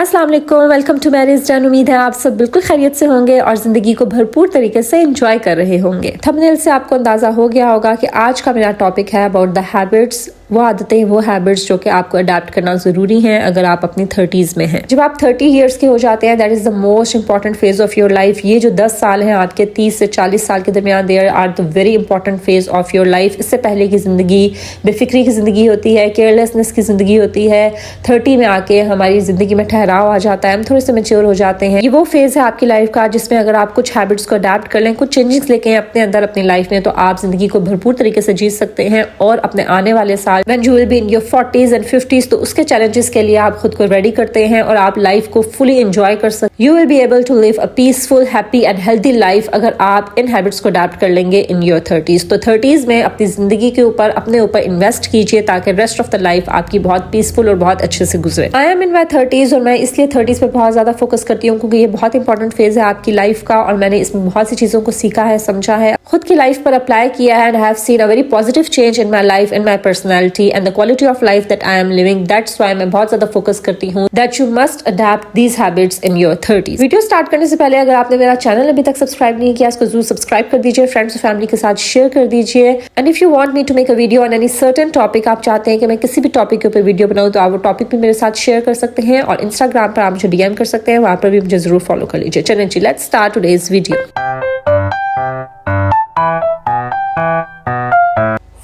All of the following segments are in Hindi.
अस्सलाम वालेकुम, वेलकम टू मैरिज डन। उम्मीद है आप सब बिल्कुल खैरियत से होंगे और ज़िंदगी को भरपूर तरीके से एंजॉय कर रहे होंगे। थंबनेल से आपको अंदाज़ा हो गया होगा कि आज का मेरा टॉपिक है अबाउट द हैबिट्स, वो आदतें, वो हैबिट्स जो कि आपको अडाप्ट करना ज़रूरी हैं अगर आप अपनी 30s में हैं। जब आप 30 ईयर्स के हो जाते हैं, that is the most important phase of your life. ये जो 10 साल हैं आपके 30 से 40 साल के दरमियान, there are the very important phase of your life. इससे पहले की ज़िंदगी बेफिक्री की ज़िंदगी होती है, केयरलेसनेस की ज़िंदगी होती है। 30 में आके हमारी ज़िंदगी में ठहराव आ जाता है, हम थोड़े से मैच्योर हो जाते हैं। ये वो फेज है आपकी लाइफ का जिसमें अगर आप कुछ हैबिट्स को अडाप्ट कर लें, कुछ चेंजेस लेके आएं अपने अंदर अपनी लाइफ में, तो आप जिंदगी को भरपूर तरीके से जी सकते हैं और अपने आने वाले साल when you will be in your 40s and 50s, तो उसके चैलेंजेस के लिए आप खुद को रेडी करते हैं और आप लाइफ को फुली एंजॉय कर सकते। You will be able to live a peaceful, happy and healthy life अगर आप इन हैबिट्स को अडाप्ट कर लेंगे इन योर 30s। तो 30s में अपनी जिंदगी के ऊपर, अपने ऊपर इन्वेस्ट कीजिए ताकि रेस्ट ऑफ द लाइफ आपकी बहुत पीसफुल और बहुत अच्छे से गुजरे। I am in my 30s और मैं इसलिए 30s पे बहुत ज्यादा फोकस करती हूँ क्योंकि ये बहुत इंपॉर्टेंट फेज है आपकी लाइफ का और मैंने इसमें बहुत सी चीजों को सीखा है, समझा है, खुद की लाइफ पर अप्लाई किया है and I have seen a very positive change in my life, in my personality and the quality of life that I am living. That's why मैं बहुत ज्यादा फोकस करती हूँ that you must adapt these habits in your 30s। Video start करने से पहले अगर आपने मेरा चैनल अभी तक सब्सक्राइब नहीं किया, इसको जरूर सब्सक्राइब कर दीजिए, फ्रेंड्स और फैमिली के साथ शेयर कर दीजिए। And if you want me to make a video on any certain topic, आप चाहते हैं कि मैं किसी भी टॉपिक के ऊपर वीडियो बनाऊं, तो आप वो टॉपिक भी मेरे साथ शेयर कर सकते हैं और इंस्टाग्राम पर आप मुझे डीएम कर सकते हैं, वहां पर भी मुझे जरूर फॉलो कर लीजिए। चलें जी, let's start today's video.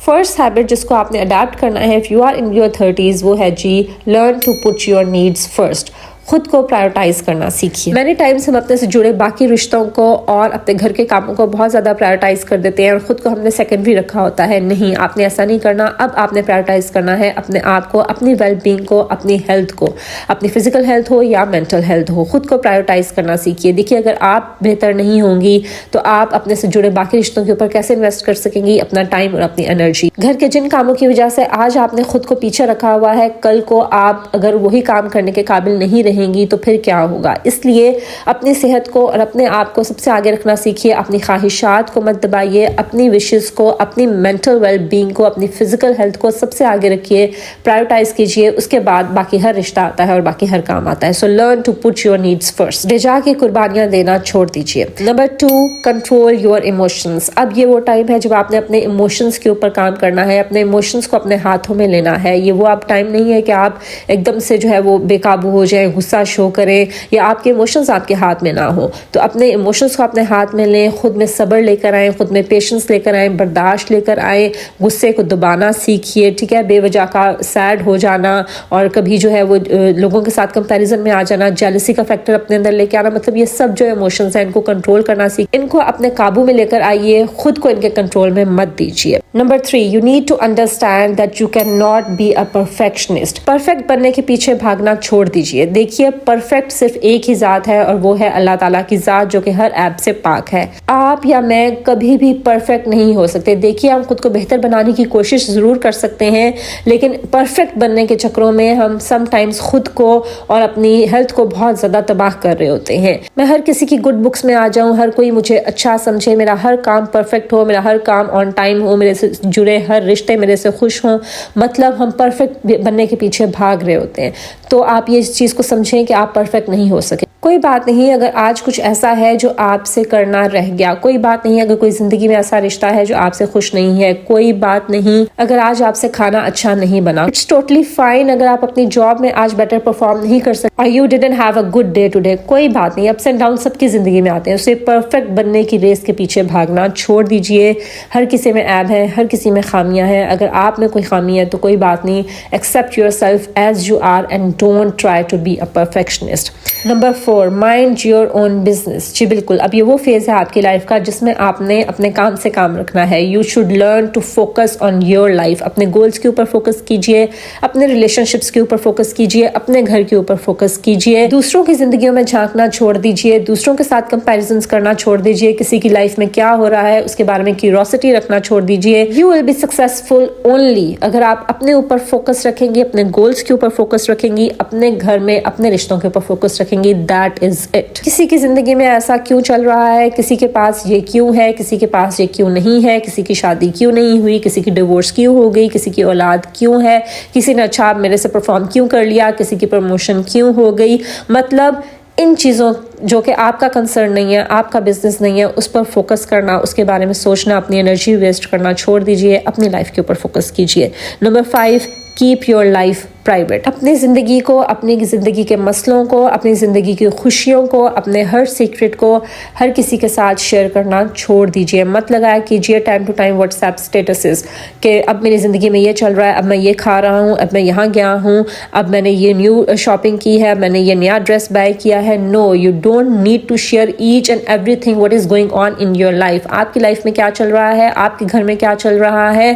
First habit जिसको आपने अडैप्ट करना है if you are in your 30s, वो है जी learn to put your needs first. खुद को प्रायोरिटाइज करना सीखिए। मैनी टाइम्स हम अपने से जुड़े बाकी रिश्तों को और अपने घर के कामों को बहुत ज्यादा प्रायोरिटाइज कर देते हैं और खुद को हमने सेकेंडरी रखा होता है। नहीं, आपने ऐसा नहीं करना। अब आपने प्रायोरिटाइज करना है अपने आप को, अपनी वेलबींग को, अपनी हेल्थ को, अपनी फिजिकल हेल्थ हो या मेंटल हेल्थ हो, खुद को प्रायोरिटाइज करना सीखिए। देखिए, अगर आप बेहतर नहीं होंगी तो आप अपने से जुड़े बाकी रिश्तों के ऊपर कैसे इन्वेस्ट कर सकेंगी अपना टाइम और अपनी एनर्जी। घर के जिन कामों की वजह से आज आपने खुद को पीछे रखा हुआ है, कल को आप अगर वही काम करने के काबिल नहीं रहेंगी तो फिर क्या होगा। इसलिए अपनी सेहत को और अपने आप को सबसे आगे रखना सीखिए। अपनी ख्वाहिशात को मत दबाइए, अपनी विशेस को, अपनी मेंटल वेलबींग को, अपनी फिजिकल हेल्थ को सबसे आगे रखिए, प्रायोरिटाइज कीजिए। उसके बाद बाकी हर रिश्ता आता है और बाकी हर काम आता है। So learn to put your needs first. बेजा की कुर्बानियां देना छोड़ दीजिए। Number 2, control your emotions. अब ये वो टाइम है जब आपने अपने इमोशंस के ऊपर काम करना है, अपने इमोशंस को अपने हाथों में लेना है। ये वो आप टाइम नहीं है कि आप एकदम से जो है वो बेकाबू हो जाए, गुस्सा शो करें या आपके इमोशंस आपके हाथ में ना हो। तो अपने इमोशंस को अपने हाथ में लें, खुद में सब्र लेकर आए, खुद में पेशेंस लेकर आए, बर्दाश्त लेकर आए, गुस्से को दबाना सीखिए। ठीक है, बेवजह का सैड हो जाना और कभी जो है वो लोगों के साथ कंपैरिजन में आ जाना, जेलसी का फैक्टर अपने अंदर लेके आना, मतलब ये सब जो इमोशंस हैं इनको कंट्रोल करना सीख, इनको अपने काबू में लेकर आइए, खुद को इनके कंट्रोल में मत दीजिए। Number 3, you need to understand that you cannot be a perfectionist. Perfect बनने के पीछे भागना छोड़ दीजिए। देखिए, परफेक्ट सिर्फ एक ही जात है और वो है अल्लाह ताला की जात जो कि हर ऐप से पाक है। आप या मैं कभी भी परफेक्ट नहीं हो सकते। देखिए, हम खुद को बेहतर बनाने की कोशिश जरूर कर सकते हैं, लेकिन परफेक्ट बनने के चक्करों में हम समटाइम्स खुद को और अपनी हेल्थ को बहुत ज्यादा तबाह कर रहे होते हैं। मैं हर किसी की गुड बुक्स में आ जाऊं, हर कोई मुझे अच्छा समझे, मेरा हर काम परफेक्ट हो, मेरा हर काम ऑन टाइम हो, मेरे से जुड़े हर रिश्ते मेरे से खुश हों, मतलब हम परफेक्ट बनने के पीछे भाग रहे होते हैं। तो आप ये इस चीज को समझें कि आप परफेक्ट नहीं हो सके। कोई बात नहीं अगर आज कुछ ऐसा है जो आपसे करना रह गया, कोई बात नहीं अगर कोई जिंदगी में ऐसा रिश्ता है जो आपसे खुश नहीं है, कोई बात नहीं अगर आज आपसे खाना अच्छा नहीं बना, इट्स टोटली फाइन अगर आप अपनी जॉब में आज बेटर परफॉर्म नहीं कर सकते और you didn't have a good day today, कोई बात नहीं। अप्स एंड डाउन सबकी जिंदगी में आते हैं। उसे परफेक्ट बनने की रेस के पीछे भागना छोड़ दीजिए। हर किसी में ऐब है, हर किसी में खामियां हैं। अगर आप में कोई खामी है तो कोई बात नहीं, accept yourself as you are and don't try to be a perfectionist. Number 4, mind your own business. जी बिल्कुल, अब ये वो फेज है आपकी लाइफ का जिसमें आपने अपने काम से काम रखना है। You should learn to focus on your life. अपने गोल्स के ऊपर फोकस कीजिए, अपने रिलेशनशिप्स के ऊपर फोकस कीजिए, अपने घर के ऊपर फोकस कीजिए। दूसरों की जिंदगियों में झांकना छोड़ दीजिए, दूसरों के साथ कंपैरिजंस करना छोड़ दीजिए, किसी की लाइफ में क्या हो रहा है उसके बारे में क्यूरियोसिटी रखना छोड़ दीजिए। You will be successful only अगर आप अपने ऊपर फोकस रखेंगी, अपने गोल्स के ऊपर फोकस रखेंगी, अपने घर में अपने रिश्तों के ऊपर फोकस रखेंगी, दैट इज इट। किसी की जिंदगी में ऐसा क्यों चल रहा है, किसी के पास ये क्यों है, किसी के पास ये क्यों नहीं है, किसी की शादी क्यों नहीं हुई, किसी की डिवोर्स क्यों हो गई, किसी की औलाद क्यों है, किसी ने अच्छा मेरे से परफॉर्म क्यों कर लिया, किसी की प्रमोशन क्यों हो गई। मतलब इन चीज़ों जो कि आपका कंसर्न नहीं है, आपका बिजनेस नहीं है, उस पर फोकस करना, उसके बारे में सोचना, अपनी एनर्जी वेस्ट करना छोड़ दीजिए, अपनी लाइफ के ऊपर फोकस कीजिए। Number 5, keep your life private. अपनी ज़िंदगी को, अपनी ज़िंदगी के मसलों को, अपनी ज़िंदगी की खुशियों को, अपने हर सीक्रेट को हर किसी के साथ शेयर करना छोड़ दीजिए। मत लगाया कीजिए time to time WhatsApp statuses कि अब मेरी ज़िंदगी में ये चल रहा है, अब मैं ये खा रहा हूँ, अब मैं यहाँ गया हूँ, अब मैंने ये न्यू शॉपिंग की है, मैंने ये नया ड्रेस बाय किया है। No, you don't need to share each and everything what is going on in your life. आपकी लाइफ में क्या चल रहा है, आपके घर में क्या चल रहा है,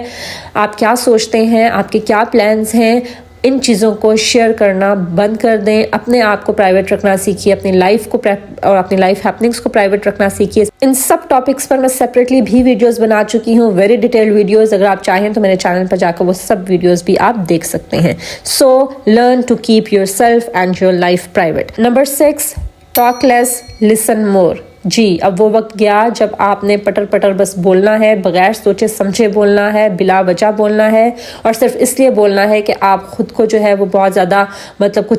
आप क्या सोचते हैं, आपके क्या प्लान्स हैं, इन चीज़ों को शेयर करना बंद कर दें। अपने आप को प्राइवेट रखना सीखिए, अपनी लाइफ को और अपनी लाइफ हैपनिंग्स को प्राइवेट रखना सीखिए। इन सब टॉपिक्स पर मैं सेपरेटली भी वीडियोस बना चुकी हूँ, वेरी डिटेल्ड वीडियोस। अगर आप चाहें तो मेरे चैनल पर जाकर वो सब वीडियोस भी आप देख सकते हैं। So learn to keep yourself and your life private. Number 6, talk less, listen more. जी, अब वो वक्त गया जब आपने पटर पटर बस बोलना है, बगैर सोचे समझे बोलना है, बिला वजह बोलना है, और सिर्फ इसलिए बोलना है कि आप खुद को जो है वो बहुत ज़्यादा मतलब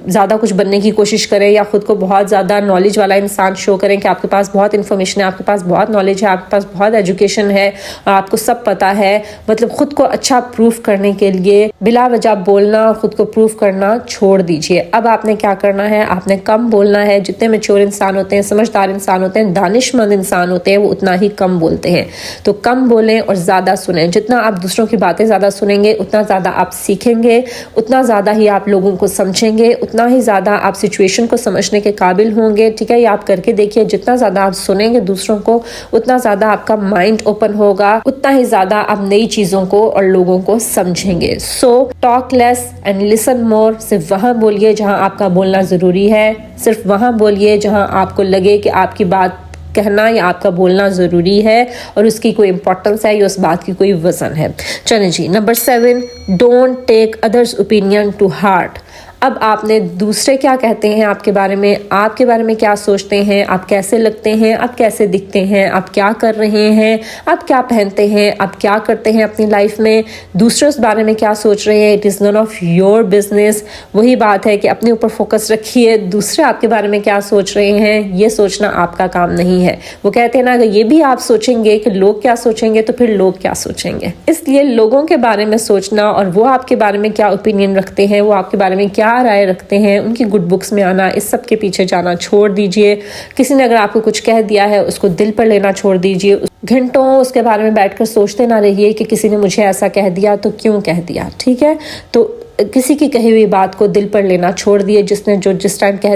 ज़्यादा कुछ बनने की कोशिश करें, या खुद को बहुत ज़्यादा नॉलेज वाला इंसान शो करें कि आपके पास बहुत इन्फॉर्मेशन है, आपके पास बहुत नॉलेज है, आपके पास बहुत एजुकेशन है और आपको सब पता है। मतलब खुद को अच्छा प्रूफ करने के लिए बिला वजह बोलना और खुद को प्रूफ करना छोड़ दीजिए। अब आपने क्या करना है, आपने कम बोलना है। जितने मैच्योर इंसान होते हैं, समझदार इंसान होते हैं, दानिशमंद इंसान होते हैं, वो उतना ही कम बोलते हैं। तो कम बोलें और ज़्यादा सुनें। जितना आप दूसरों की बातें ज़्यादा सुनेंगे, उतना ज़्यादा आप सीखेंगे, उतना ज़्यादा ही आप लोगों को समझेंगे, उतना ही ज़्यादा आप सिचुएशन को समझने के काबिल होंगे। ठीक है, ये आप करके देखिए। जितना ज़्यादा आप सुनेंगे दूसरों को, उतना ज़्यादा आपका माइंड ओपन होगा, उतना ही ज़्यादा आप नई चीज़ों को और लोगों को समझेंगे। So talk less and listen more. सिर्फ वहाँ बोलिए जहाँ आपका बोलना ज़रूरी है, सिर्फ वहाँ बोलिए जहाँ आपको लगे कि आपकी बात कहना या आपका बोलना ज़रूरी है और उसकी कोई इंपॉर्टेंस है या उस बात की कोई वजन है। चलें जी, number 7, don't take others opinion to heart. अब आपने दूसरे क्या कहते हैं आपके बारे में क्या सोचते हैं, आप कैसे लगते हैं, आप कैसे दिखते हैं, आप क्या कर रहे हैं, आप क्या पहनते हैं, आप क्या करते हैं अपनी लाइफ में, दूसरे उस बारे में क्या सोच रहे हैं, it is none of your business. वही बात है कि अपने ऊपर फोकस रखिए। दूसरे आपके बारे में क्या सोच रहे हैं, ये सोचना आपका काम नहीं है। वो कहते हैं ना, अगर ये भी आप सोचेंगे कि लोग क्या सोचेंगे तो फिर लोग क्या सोचेंगे। इसलिए लोगों के बारे में सोचना और वो आपके बारे में क्या ओपिनियन रखते हैं, वो आपके बारे में क्या राय रखते हैं, उनकी गुड बुक्स में आना, इस सब के पीछे जाना छोड़ दीजिए। किसी ने अगर आपको कुछ कह दिया है, उसको दिल पर लेना छोड़ दीजिए। घंटों उसके बारे में बैठकर सोचते ना रहिए कि किसी ने मुझे ऐसा कह दिया तो क्यों कह दिया। ठीक है, तो किसी की कही हुई बात को दिल पर लेना छोड़ दिए। जिसने जो जिस टाइम कह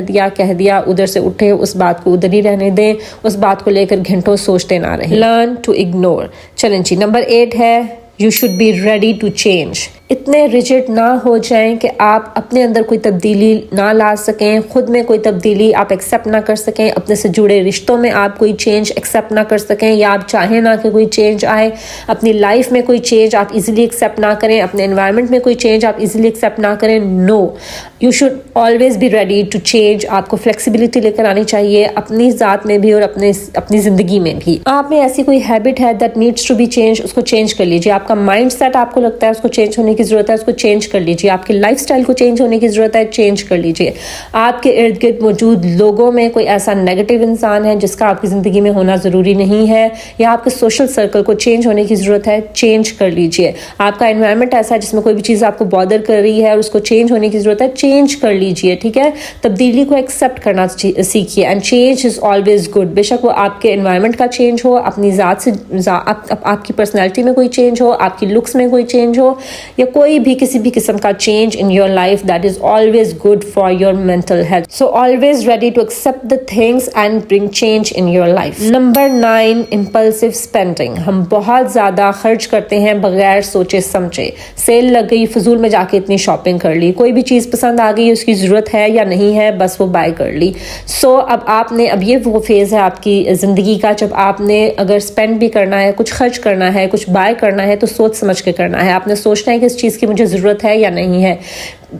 दिया, उधर से उठे, उस बात को उधर ही रहने दें, उस बात को लेकर घंटों सोचते ना रहें। Learn to ignore. चलें जी, नंबर 8 है, you should be ready to change. इतने रिजिड ना हो जाएं कि आप अपने अंदर कोई तब्दीली ना ला सकें, खुद में कोई तब्दीली आप एक्सेप्ट ना कर सकें, अपने से जुड़े रिश्तों में आप कोई चेंज एक्सेप्ट ना कर सकें, या आप चाहें ना कि कोई चेंज आए, अपनी लाइफ में कोई चेंज आप इजीली एक्सेप्ट ना करें, अपने एनवायरनमेंट में कोई चेंज आप इजीली एक्सेप्ट ना करें। No, you should always be ready to change. आपको फ्लेक्सिबिलिटी लेकर आनी चाहिए अपनी ज़ात में भी और अपनी ज़िंदगी में भी। आप में ऐसी कोई हैबिट है that needs to be change, उसको चेंज कर लीजिए। आपका माइंड सेट आपको लगता है उसको चेंज होने की ज़रूरत है, उसको चेंज कर लीजिए। आपके लाइफस्टाइल को चेंज होने की ज़रूरत है, चेंज कर लीजिए। आपके इर्द गिर्द मौजूद लोगों में कोई ऐसा नेगेटिव इंसान है जिसका आपकी ज़िंदगी में होना ज़रूरी नहीं है, या आपके सोशल सर्कल को चेंज होने की ज़रूरत है, चेंज कर लीजिए। आपका एनवायरनमेंट ऐसा है जिसमें कोई भी चीज़ आपको बॉदर कर रही है और उसको चेंज होने की ज़रूरत है, चेंज कर लीजिए। ठीक है, तब्दीली को एक्सेप्ट करना सीखिए। And change is always good. बेशक वो आपके एनवायरनमेंट का चेंज हो, अपनी ज़ात से आपकी पर्सनैलिटी में कोई चेंज हो, आपकी लुक्स में कोई चेंज हो, या कोई भी किसी भी किस्म का change in your life, that is always good for your mental health. So always ready to accept the things and bring change in your life. Number 9, impulsive spending. हम बहुत ज़्यादा खर्च करते हैं बगैर सोचे समझे। सेल लग गई, फजूल में जाके इतनी शॉपिंग कर ली, कोई भी चीज़ पसंद आ गई, उसकी ज़रूरत है या नहीं है, बस वो बाय कर ली। सो अब ये वो फेज़ है आपकी ज़िंदगी का जब आपने अगर स्पेंड भी करना है, कुछ खर्च करना है, कुछ बाय करना है, तो सोच समझ के करना है। आपने सोचना है कि इस चीज़ की मुझे ज़रूरत है या नहीं है।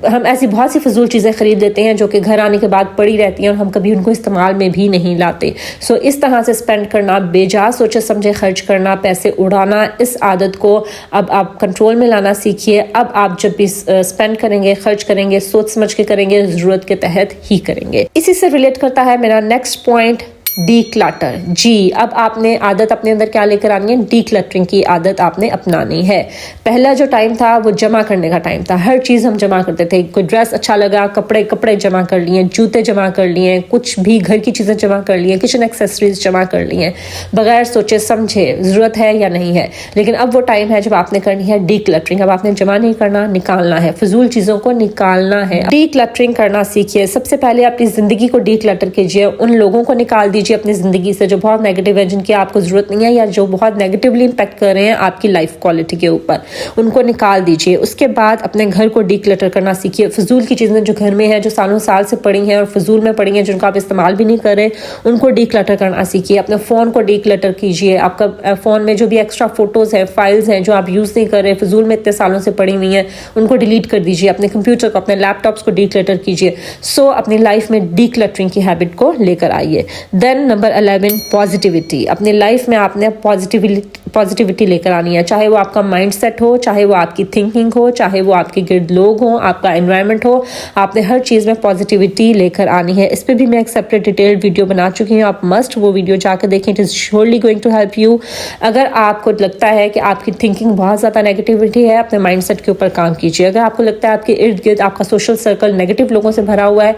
हम ऐसी बहुत सी फजूल चीज़ें ख़रीद लेते हैं जो कि घर आने के बाद पड़ी रहती हैं और हम कभी उनको इस्तेमाल में भी नहीं लाते। सो इस तरह से स्पेंड करना, बेजा सोचे समझे खर्च करना, पैसे उड़ाना, इस आदत को अब आप कंट्रोल में लाना सीखिए। अब आप जब भी स्पेंड करेंगे, खर्च करेंगे, सोच समझ के करेंगे, ज़रूरत के तहत ही करेंगे। इसी से रिलेट करता है मेरा नेक्स्ट पॉइंट, डी क्लटर। जी, अब आपने आदत अपने अंदर क्या लेकर आनी है, डी क्लटरिंग की आदत आपने अपनानी है। पहला जो टाइम था वो जमा करने का टाइम था, हर चीज़ हम जमा करते थे। कोई ड्रेस अच्छा लगा, कपड़े जमा कर लिए, जूते जमा कर लिए, कुछ भी घर की चीज़ें जमा कर लिए, किचन एक्सेसरीज जमा कर लिए, बगैर सोचे समझे ज़रूरत है या नहीं है। लेकिन अब वो टाइम है जब आपने करनी है डी क्लटरिंग। अब आपने जमा नहीं करना, निकालना है, फजूल चीज़ों को निकालना है। डी क्लटरिंग करना सीखिए। सबसे पहले अपनी ज़िंदगी को डी क्लटर कीजिए, उन लोगों को निकाल दीजिए अपनी ज़िंदगी से जो बहुत नेगेटिव है, जिनकी आपको ज़रूरत नहीं है या जो बहुत नेगेटिवली इम्पैक्ट कर रहे हैं आपकी लाइफ क्वालिटी के ऊपर, उनको निकाल दीजिए। उसके बाद अपने घर को डीक्लटर करना सीखिए। फजूल की चीज़ें जो घर में है, जो सालों साल से पड़ी हैं और फजूल में पड़ी हैं, जिनको आप इस्तेमाल भी नहीं कर रहे, उनको डीक्लटर करना सीखिए। अपने फ़ोन को डीक्लटर कीजिए। आपका फ़ोन में जो भी एक्स्ट्रा फ़ोटोज़ हैं, फाइल्स हैं जो आप यूज़ नहीं कर रहे, फजूल में इतने सालों से पड़ी हुई हैं, उनको डिलीट कर दीजिए। अपने कंप्यूटर को, अपने लैपटॉप्स को डीक्लटर कीजिए। सो अपनी लाइफ में डीक्लटरिंग की हैबिट को लेकर आइए। Then number 11, positivity. अपनी लाइफ में आपने पॉजिटिविटी लेकर आनी है, चाहे वो आपका माइंड सेट हो, चाहे वो आपकी थिंकिंग हो, चाहे वो आपके गिर्द लोग हों, आपका एनवायरनमेंट हो, आपने हर चीज़ में पॉजिटिविटी लेकर आनी है। इस पर भी मैं एक सेपरेट डिटेल्ड वीडियो बना चुकी हूँ, आप मस्ट वो वीडियो जाकर देखें। It is surely going to help you. अगर आपको लगता है कि आपकी थिंकिंग बहुत ज़्यादा नेगेटिविटी है, अपने माइंड सेट के ऊपर काम कीजिए। अगर आपको लगता है आपके इर्द गिर्द आपका सोशल सर्कल नेगेटिव लोगों से भरा हुआ है,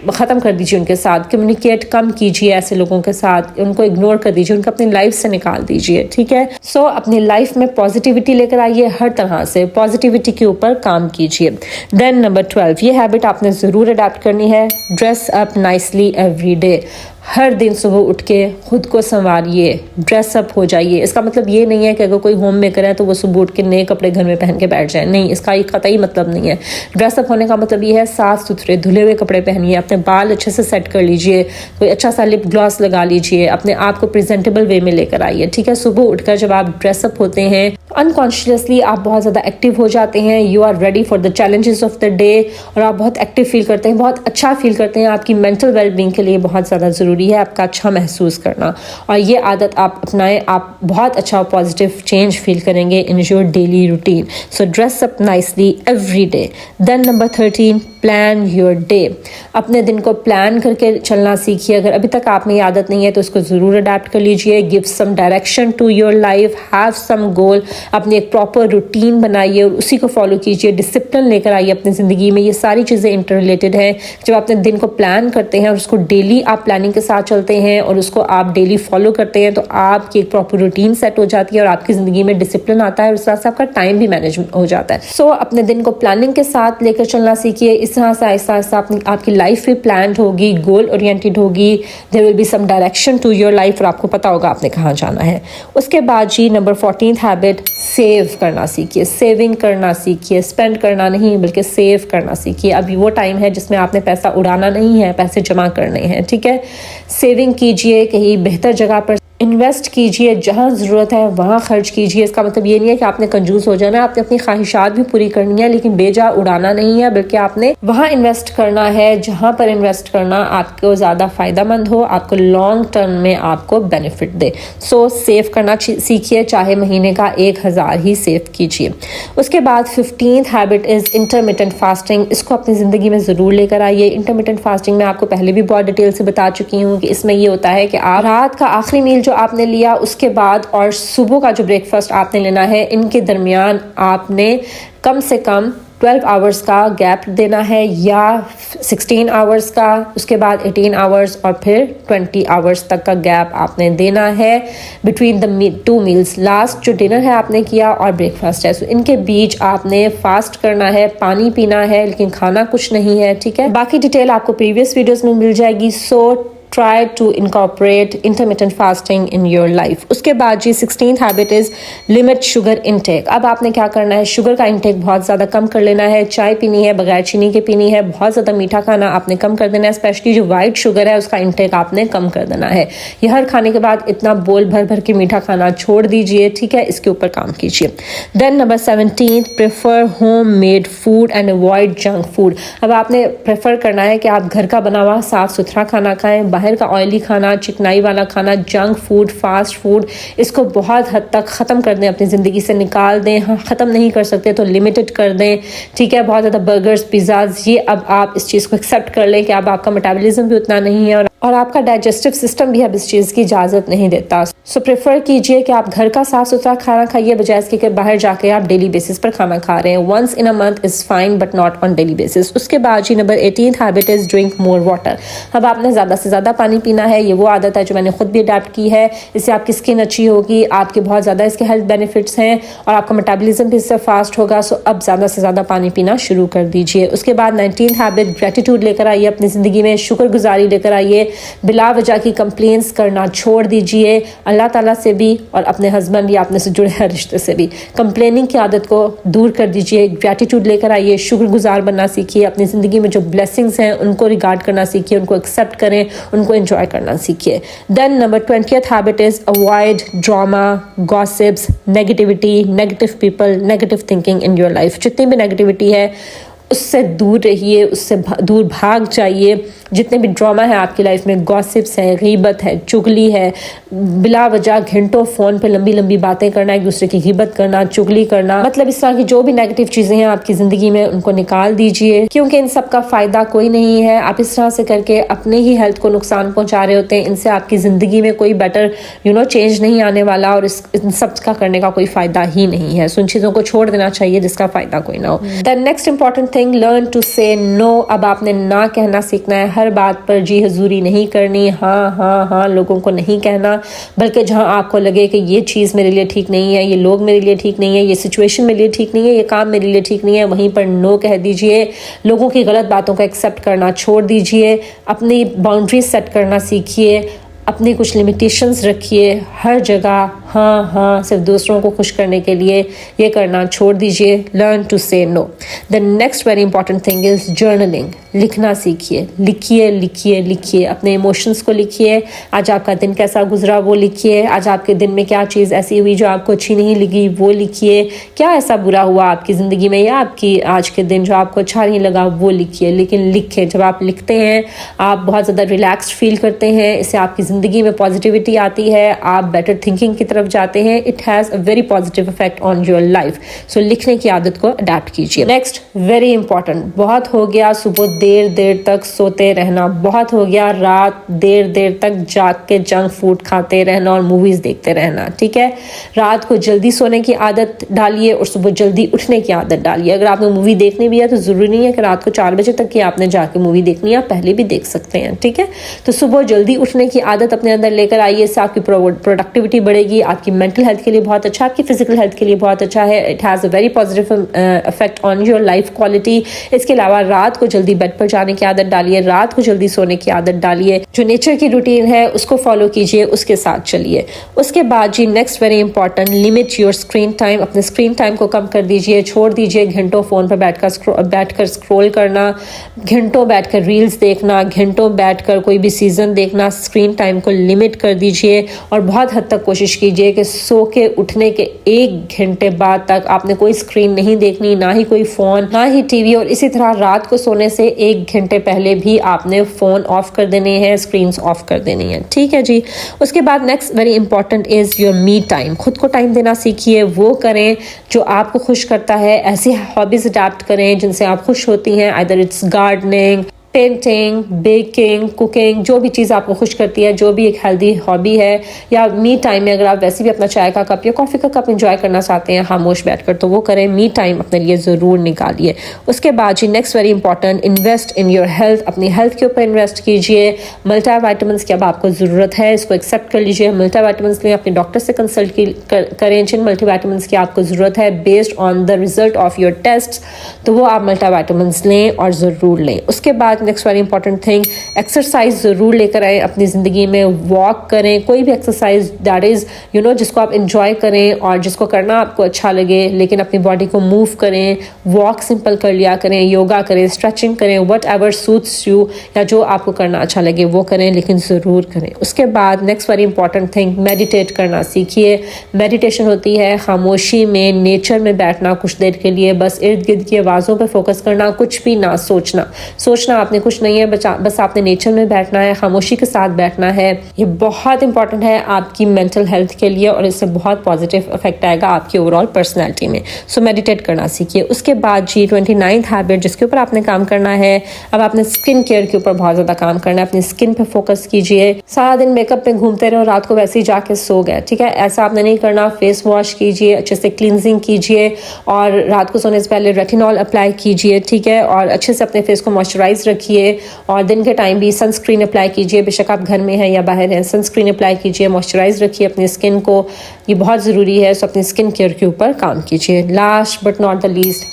ख़त्म कर दीजिए उनके साथ, कम्युनिकेट कम कीजिए ऐसे लोगों के साथ, उनको इग्नोर कर दीजिए, उनको अपनी लाइफ से निकाल दीजिए, ठीक है। सो अपनी लाइफ में पॉजिटिविटी लेकर आइए, हर तरह से पॉजिटिविटी के ऊपर काम कीजिए। देन नंबर 12, ये हैबिट आपने ज़रूर अडॉप्ट करनी है, dress up nicely every day. हर दिन सुबह उठ के खुद को संवारिए, ड्रेसअप हो जाइए। इसका मतलब ये नहीं है कि अगर कोई होम मेकर है तो वो सुबह उठ के नए कपड़े घर में पहन के बैठ जाए, नहीं, इसका एक कतई मतलब नहीं है। ड्रेसअप होने का मतलब ये है साफ़ सुथरे धुले हुए कपड़े पहनिए, अपने बाल अच्छे से सेट कर लीजिए, कोई अच्छा सा लिप ग्लॉस लगा लीजिए, अपने आप को प्रेजेंटेबल वे में लेकर आइए, ठीक है। सुबह उठकर जब आप ड्रेसअप होते हैं, अनकॉन्शियसली आप बहुत ज़्यादा एक्टिव हो जाते हैं, you are ready for the challenges of the day, और आप बहुत एक्टिव फील करते हैं, बहुत अच्छा फील करते हैं। आपकी मेंटल वेलबींग के लिए बहुत ज़्यादा ज़रूरी है आपका अच्छा महसूस करना, और ये आदत आप अपनाएं, आप बहुत अच्छा पॉजिटिव चेंज फील करेंगे in your daily routine. So dress up nicely every day. Then number 13, plan your day. अपने दिन को प्लान करके चलना सीखिए। अगर अभी तक आप में ये आदत नहीं है तो इसको ज़रूर अडैप्ट कर लीजिए। Give some direction to your life, have some goal. अपनी एक प्रॉपर रूटीन बनाइए और उसी को फॉलो कीजिए, डिसिप्लिन लेकर आइए अपनी ज़िंदगी में। ये सारी चीज़ें इंटर रिलेटेड हैं। जब अपने दिन को प्लान करते हैं और उसको डेली आप प्लानिंग के साथ चलते हैं और उसको आप डेली फॉलो करते हैं तो आपकी एक प्रॉपर रूटीन सेट हो जाती है और आपकी ज़िंदगी में डिसिप्लिन आता है और उस तरह से आपका टाइम भी मैनेज हो जाता है। सो अपने दिन को प्लानिंग के साथ लेकर चलना सीखिए। इस तरह से आहिस्ता आहिस्ता आपकी लाइफ भी प्लान होगी, गोल ओरिएंटेड होगी। There will be some direction to your life और आपको पता होगा आपने कहाँ जाना है। उसके बाद जी नंबर 14th हैबिट, सेव करना सीखिए। सेविंग करना सीखिए, स्पेंड करना नहीं बल्कि सेव करना सीखिए। अभी वो टाइम है जिसमें आपने पैसा उड़ाना नहीं है, पैसे जमा करने हैं, ठीक है। सेविंग कीजिए, कहीं बेहतर जगह पर इन्वेस्ट कीजिए, जहाँ ज़रूरत है वहाँ खर्च कीजिए। इसका मतलब ये नहीं है कि आपने कंजूस हो जाना है, आपने अपनी ख्वाहिशात भी पूरी करनी है लेकिन बेजा उड़ाना नहीं है, बल्कि आपने वहाँ इन्वेस्ट करना है जहाँ पर इन्वेस्ट करना आपको ज़्यादा फ़ायदेमंद हो, आपको लॉन्ग टर्म में आपको बेनिफिट दे। सो सेव करना सीखिए, चाहे महीने का 1000 ही सेव कीजिए। उसके बाद 15th habit is intermittent fasting. इसको अपनी ज़िंदगी में ज़रूर लेकर आइए। इंटरमिटेंट फास्टिंग में आपको पहले भी बहुत डिटेल से बता चुकी हूँ कि इसमें ये होता है कि आप रात का आखिरी मील जो आपने लिया उसके बाद और सुबह का जो ब्रेकफास्ट आपने लेना है, इनके दरमियान आपने कम से कम 12 आवर्स का गैप देना है या 16 आवर्स का, उसके बाद 18 आवर्स और फिर 20 आवर्स तक का गैप आपने देना है बिटवीन द 2 मील्स। लास्ट जो डिनर है आपने किया और ब्रेकफास्ट है, सो इनके बीच आपने फास्ट करना है, पानी पीना है लेकिन खाना कुछ नहीं है, ठीक है। बाकी डिटेल आपको प्रीवियस वीडियोस में मिल जाएगी। So try to incorporate intermittent fasting in your life. उसके बाद जी 16th habit is limit sugar intake. अब आपने क्या करना है, शुगर का इनटेक बहुत ज़्यादा कम कर लेना है। चाय पीनी है बगैर चीनी के पीनी है, बहुत ज़्यादा मीठा खाना आपने कम कर देना है, स्पेशली जो वाइट शुगर है उसका इनटेक आपने कम कर देना है। ये हर खाने के बाद इतना बोल भर भर के मीठा खाना छोड़ दीजिए, ठीक है, इसके ऊपर काम कीजिए। Then number 17, prefer homemade food and avoid junk food. अब आपने प्रेफर करना है कि आप घर का बना हुआ साफ सुथरा खाना खाएं, बाहर का ऑयली खाना, चिकनाई वाला खाना, जंक फूड, फास्ट फूड, इसको बहुत हद तक ख़त्म कर दें, अपनी ज़िंदगी से निकाल दें। हाँ, ख़त्म नहीं कर सकते तो लिमिटेड कर दें, ठीक है। बहुत ज़्यादा बर्गर्स, पिज़्ज़ाज़, ये अब आप इस चीज़ को एक्सेप्ट कर लें कि अब आपका मेटाबॉलिज्म भी उतना नहीं है और आपका डाइजेस्टिव सिस्टम भी अब इस चीज़ की इजाज़त नहीं देता। सो प्रेफर कीजिए कि आप घर का साफ सुथरा खाना खाइए, बजाय इसके कि बाहर जाके आप डेली बेसिस पर खाना खा रहे हैं। Once in a month is fine but not on daily basis. उसके बाद जी number 18th habit is drink more water. अब आपने ज़्यादा से ज़्यादा पानी पीना है। ये वो आदत है जो मैंने खुद भी अडैप्ट की है। इससे आपकी स्किन अच्छी होगी, आपके बहुत ज़्यादा इसके हेल्थ बेनिफिट्स हैं और आपका मेटाबॉलिज्म भी इससे फास्ट होगा। सो अब ज़्यादा से ज़्यादा पानी पीना शुरू कर दीजिए। उसके बाद 19th हैबिट ग्रेटिट्यूड लेकर आइए अपनी ज़िंदगी में, शुक्रगुजारी लेकर आइए। बिला वजह की कंप्लेंट्स करना छोड़ दीजिए। अल्लाह ताला से भी और अपने हस्बैंड या अपने से जुड़े हर रिश्ते से भी कंप्लेनिंग की आदत को दूर कर दीजिए। ग्रेटिट्यूड लेकर आइए, शुक्रगुजार बनना सीखिए। अपनी ज़िंदगी में जो ब्लेसिंग्स हैं उनको रिगार्ड करना सीखिए, उनको एक्सेप्ट करें, उनको एंजॉय करना सीखिए। Then number 20th habit is avoid drama, gossips, negativity, negative people, negative thinking in your life. जितनी भी नेगेटिविटी है उससे दूर रहिए, उससे दूर भाग जाइए। जितने भी ड्रामा है आपकी लाइफ में, गॉसिप्स है, गीबत है, चुगली है, बिला वजह घंटों फ़ोन पे लंबी लंबी बातें करना, एक दूसरे की गीबत करना, चुगली करना, मतलब इस तरह की जो भी नेगेटिव चीज़ें हैं आपकी ज़िंदगी में उनको निकाल दीजिए, क्योंकि इन सब का फ़ायदा कोई नहीं है। आप इस तरह से करके अपने ही हेल्थ को नुकसान पहुँचा रहे होते हैं। इनसे आपकी ज़िंदगी में कोई बेटर चेंज नहीं आने वाला और इन सब का करने का कोई फ़ायदा ही नहीं है। सो उन चीज़ों को छोड़ देना चाहिए जिसका फ़ायदा कोई ना हो। The next important thing, learn to say no. अब आपने ना कहना सीखना है। हर बात पर जी हजूरी नहीं करनी, हाँ हाँ हाँ लोगों को नहीं कहना, बल्कि जहां आपको लगे कि ये चीज़ मेरे लिए ठीक नहीं है, ये लोग मेरे लिए ठीक नहीं है, ये सिचुएशन मेरे लिए ठीक नहीं है, ये काम मेरे लिए ठीक नहीं है, वहीं पर नो कह दीजिए। लोगों की गलत बातों को एक्सेप्ट करना छोड़ दीजिए। अपनी बाउंड्री सेट करना सीखिए। अपनी कुछ लिमिटेशंस रखिए। हर जगह हाँ हाँ सिर्फ दूसरों को खुश करने के लिए ये करना छोड़ दीजिए। Learn to say no. The next very important thing is journaling. लिखना सीखिए। लिखिए लिखिए लिखिए, अपने इमोशंस को लिखिए। आज आपका दिन कैसा गुजरा वो लिखिए। आज आपके दिन में क्या चीज़ ऐसी हुई जो आपको अच्छी नहीं लगी वो लिखिए। क्या ऐसा बुरा हुआ आपकी ज़िंदगी में या आपकी आज के दिन जो आपको अच्छा नहीं लगा वो लिखिए। लेकिन लिखें, जब आप लिखते हैं आप बहुत ज़्यादा रिलैक्स्ड फील करते हैं। इससे आपकी ज़िंदगी में पॉजिटिविटी आती है, आप बेटर थिंकिंग की तरफ जाते हैं। It has a very positive effect on your life. So लिखने की आदत को अडैप्ट कीजिए। नेक्स्ट वेरी इंपॉर्टेंट, बहुत हो गया सुबह देर देर तक सोते रहना, बहुत हो गया रात देर देर तक जाग के जंक फूड खाते रहना और मूवीज देखते रहना। ठीक है, रात को जल्दी सोने की आदत डालिए और सुबह जल्दी उठने की आदत डालिए। अगर आपने मूवी देखनी भी है तो जरूरी नहीं है कि रात को 4 बजे तक ही आपने जाके मूवी देखनी है, आप पहले भी देख सकते हैं। ठीक है, तो सुबह जल्दी उठने की आदत अपने अंदर लेकर आइए। इससे आपकी प्रोडक्टिविटी बढ़ेगी, आपकी मेंटल हेल्थ के लिए बहुत अच्छा, आपकी फिजिकल हेल्थ के लिए बहुत अच्छा है। It has a very positive effect on your life quality. इसके अलावा रात को जल्दी बेड पर जाने की आदत डालिए, रात को जल्दी सोने की आदत डालिए। जो नेचर की रूटीन है उसको फॉलो कीजिए, उसके साथ चलिए। उसके बाद जी next very important, limit your screen time. अपने स्क्रीन टाइम को कम कर दीजिए, छोड़ दीजिए घंटों फ़ोन पर बैठकर स्क्रॉल करना, घंटों बैठकर रील्स देखना, घंटों बैठकर कोई भी सीज़न देखना। स्क्रीन टाइम को लिमिट कर दीजिए और बहुत हद तक कोशिश कीजिए कि सो के उठने के 1 घंटे बाद तक आपने कोई स्क्रीन नहीं देखनी, ना ही कोई फ़ोन, ना ही टीवी। और इसी तरह रात को सोने से 1 घंटे पहले भी आपने फ़ोन ऑफ कर देने हैं, स्क्रीन्स ऑफ कर देनी है। ठीक है जी। उसके बाद next very important is your me time. खुद को टाइम देना सीखिए, वो करें जो आपको खुश करता है। ऐसी हॉबीज़ अडैप्ट करें जिनसे आप खुश होती हैं, either it's gardening, painting, baking, cooking, जो भी चीज़ आपको खुश करती है, जो भी एक हेल्दी हॉबी है। या मी टाइम में अगर आप वैसे भी अपना चाय का कप या कॉफ़ी का कप एंजॉय करना चाहते हैं खामोश बैठकर, तो वो करें। मी टाइम अपने लिए ज़रूर निकालिए। उसके बाद जी next very important, invest in your health. अपनी हेल्थ के ऊपर इन्वेस्ट कीजिए। मल्टीविटामिन्स की अब आपको ज़रूरत है, इसको एक्सेप्ट कर लीजिए। मल्टीविटामिन्स लें, अपने डॉक्टर से कंसल्ट करें जिन मल्टीविटामिन्स की आपको ज़रूरत है based on the result of your test, तो वो आप मल्टीविटामिन्स लें और ज़रूर लें। उसके बाद next very important thing, exercise ज़रूर लेकर आए अपनी ज़िंदगी में। वॉक करें, कोई भी एक्सरसाइज दैट इज़ जिसको आप इंजॉय करें और जिसको करना आपको अच्छा लगे, लेकिन अपनी बॉडी को मूव करें। वॉक सिंपल कर लिया करें, योगा करें, स्ट्रेचिंग करें, वट एवर सूट्स यू, या जो आपको करना अच्छा लगे वो करें, लेकिन ज़रूर करें। उसके बाद next very important thing, meditate करना सीखिए। मेडिटेशन होती है खामोशी में, नेचर में बैठना कुछ देर के लिए, बस इर्द गिर्द की आवाज़ों पर फोकस करना, कुछ भी ना सोचना आपने कुछ नहीं है, बस आपने नेचर में बैठना है, खामोशी के साथ बैठना है। ये बहुत इंपॉर्टेंट है आपकी मेंटल हेल्थ के लिए और इससे बहुत पॉजिटिव इफेक्ट आएगा आपकी ओवरऑल पर्सनैलिटी में। सो मेडिटेट करना सीखिए। उसके बाद जी 29th हैबिट जिसके ऊपर आपने काम करना है, अब आपने स्किन केयर के ऊपर बहुत ज़्यादा काम करना है। अपनी स्किन पे फोकस कीजिए। सारा दिन मेकअप में घूमते रहो, रात को वैसे ही जाके सो गए, ठीक है, ऐसा आपने नहीं करना। फेस वॉश कीजिए, अच्छे से क्लींजिंग कीजिए और रात को सोने से पहले रेटिनॉल अप्लाई कीजिए, ठीक है, और अच्छे से अपने फेस को मॉइस्चराइज रखिए। और दिन के टाइम भी सनस्क्रीन अप्लाई कीजिए, बेशक आप घर में हैं या बाहर हैं, सनस्क्रीन अप्लाई कीजिए, मॉइस्चराइज रखिए अपनी स्किन को, ये बहुत ज़रूरी है। सो अपनी स्किन केयर के ऊपर काम कीजिए। Last but not the least,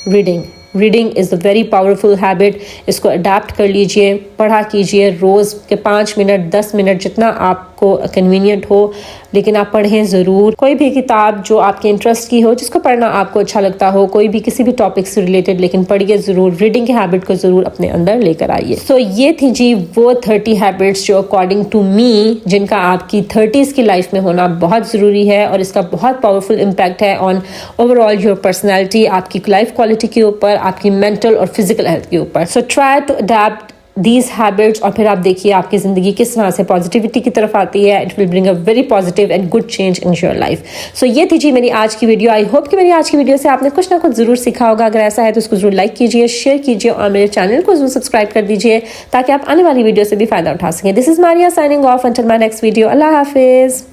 reading is a very powerful habit. इसको अडेप्ट कर लीजिए, पढ़ा कीजिए रोज़ के 5 मिनट 10 मिनट जितना आपको कन्वीनियंट हो, लेकिन आप पढ़ें ज़रूर। कोई भी किताब जो आपके इंटरेस्ट की हो, जिसको पढ़ना आपको अच्छा लगता हो, कोई भी किसी भी टॉपिक से रिलेटेड, लेकिन पढ़िए ज़रूर। रीडिंग की हैबिट को ज़रूर अपने अंदर लेकर आइए। सो ये थी जी वो 30 हैबिट्स जो अकॉर्डिंग टू मी, जिनका आपकी 30s की लाइफ में होना बहुत ज़रूरी है और इसका बहुत पावरफुल इम्पैक्ट है ऑन ओवरऑल योर पर्सनैलिटी, आपकी लाइफ क्वालिटी के ऊपर, आपकी मेंटल और फिजिकल हेल्थ के ऊपर। So try to adapt these habits और फिर आप देखिए आपकी ज़िंदगी किस तरह से पॉजिटिविटी की तरफ आती है। It will bring a very positive and good change in your life. So ये थी जी मेरी आज की वीडियो। आई होप कि मेरी आज की वीडियो से आपने कुछ ना कुछ ज़रूर सीखा होगा। अगर ऐसा है तो उसको ज़रूर लाइक कीजिए, शेयर कीजिए और मेरे चैनल को ज़रूर सब्सक्राइब कर दीजिए ताकि आप आने वाली वीडियो से भी फ़ायदा उठा सकें। This is Maria signing off until my next video. अल्लाह हाफिज़।